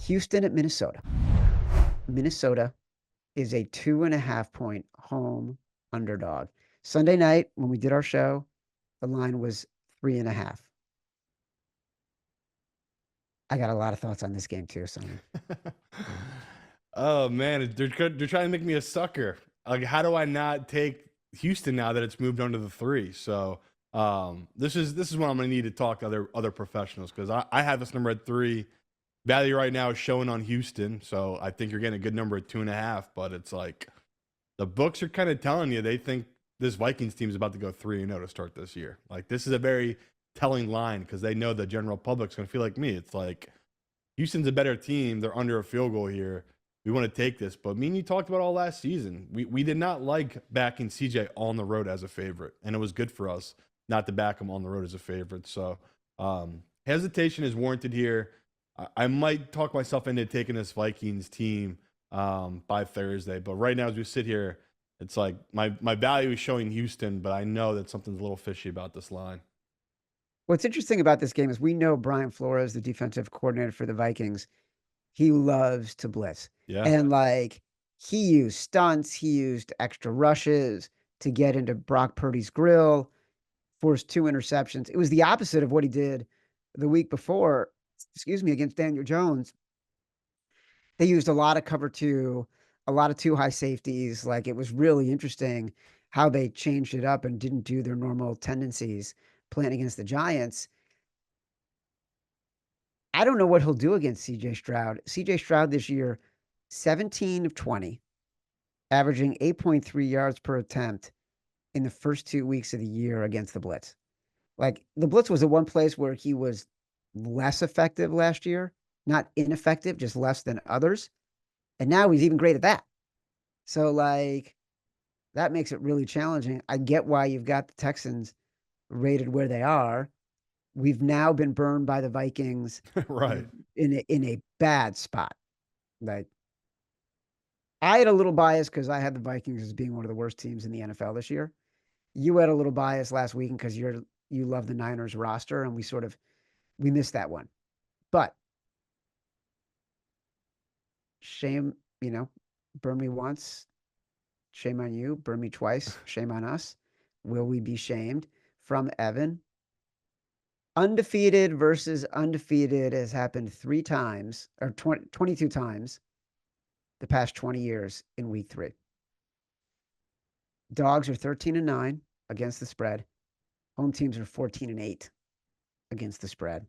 Houston at Minnesota. Minnesota is a 2.5 point home underdog. Sunday night, when we did our show, the line was 3.5. I got a lot of thoughts on this game too, Simon. Oh man, they're trying to make me a sucker. Like, how do I not take Houston now that it's moved under the three? So this is what I'm gonna need to talk to other professionals, because I have this number at three. Value right now is showing on Houston, so I think you're getting a good number at 2.5. But it's like the books are kind of telling you they think this Vikings team is about to go 3-0 to start this year. Like, this is a very telling line, because they know the general public's gonna feel like me. It's like Houston's a better team. They're under a field goal here. We want to take this. But me and you talked about all last season. We did not like backing CJ on the road as a favorite, and it was good for us not to back him on the road as a favorite. So hesitation is warranted here. I might talk myself into taking this Vikings team by Thursday. But right now, as we sit here, it's like my value is showing Houston, but I know that something's a little fishy about this line. What's interesting about this game is we know Brian Flores, the defensive coordinator for the Vikings, he loves to blitz. Yeah. And like he used stunts, he used extra rushes to get into Brock Purdy's grill, forced 2 interceptions. It was the opposite of what he did the week before, against Daniel Jones. They used a lot of cover two, a lot of two high safeties. Like, it was really interesting how they changed it up and didn't do their normal tendencies playing against the Giants. I don't know what he'll do against CJ Stroud. CJ Stroud this year, 17 of 20, averaging 8.3 yards per attempt in the first 2 weeks of the year against the blitz. Like, the blitz was the one place where he was less effective last year, not ineffective, just less than others. And now he's even great at that. So, like, that makes it really challenging. I get why you've got the Texans rated where they are. We've now been burned by the Vikings Right. in a bad spot. Like, I had a little bias because I had the Vikings as being one of the worst teams in the NFL this year. You had a little bias last weekend because you love the Niners roster, and we missed that one. But shame, burn me once, shame on you. Burn me twice, shame on us. Will we be shamed? From Evan. Undefeated versus undefeated has happened 3 times, or 22 times the past 20 years in week 3. Dogs are 13-9 against the spread. Home teams are 14-8 against the spread.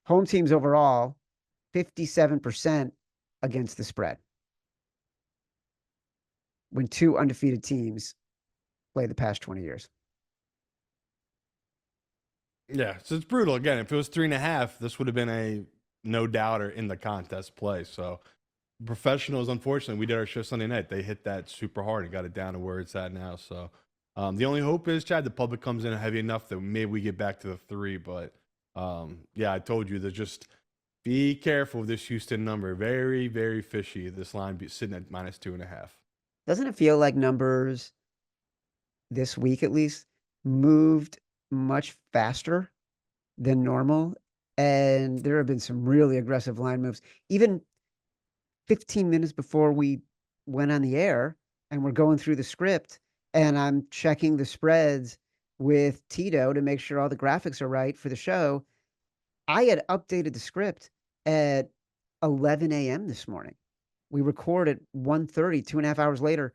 Home teams overall, 57% against the spread when 2 undefeated teams play the past 20 years. Yeah, so it's brutal. Again, if it was 3.5, this would have been a no doubter in the contest play. So professionals, unfortunately, we did our show Sunday night. They hit that super hard and got it down to where it's at now. So the only hope is, Chad, the public comes in heavy enough that maybe we get back to the 3. But yeah, I told you, just be careful with this Houston number. Very, very fishy. This line be sitting at -2.5. Doesn't it feel like numbers this week, at least, moved much faster than normal? And there have been some really aggressive line moves. Even 15 minutes before we went on the air and we're going through the script, and I'm checking the spreads with Tito to make sure all the graphics are right for the show, I had updated the script at 11 a.m. this morning. We record at 1:30, 2.5 hours later.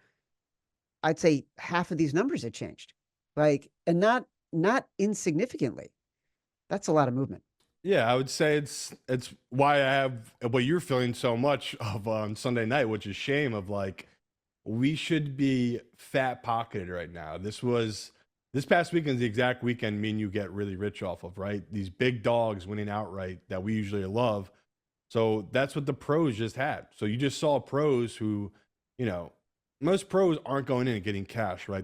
I'd say half of these numbers had changed, like, and not insignificantly. That's a lot of movement. Yeah, I would say it's why I have what you're feeling so much of on Sunday night, which is shame of, like, we should be fat pocketed right now. This past weekend's the exact weekend me and you get really rich off of, right? These big dogs winning outright that we usually love. So that's what the pros just had. So you just saw pros who, most pros aren't going in and getting cash, right?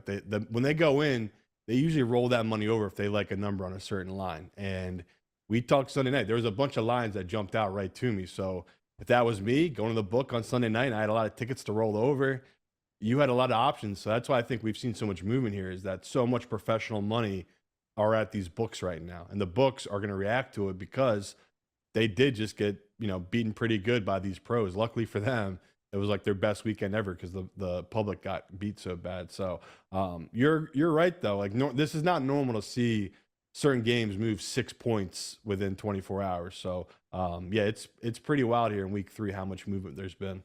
When they go in, they usually roll that money over if they like a number on a certain line. And we talked Sunday night. There was a bunch of lines that jumped out right to me. So if that was me going to the book on Sunday night and I had a lot of tickets to roll over, you had a lot of options. So that's why I think we've seen so much movement here, is that so much professional money are at these books right now. And the books are going to react to it because they did just get, beaten pretty good by these pros. Luckily for them, it was like their best weekend ever because the public got beat so bad. So you're right though. Like this is not normal to see certain games move 6 points within 24 hours. So yeah, it's pretty wild here in week 3 how much movement there's been.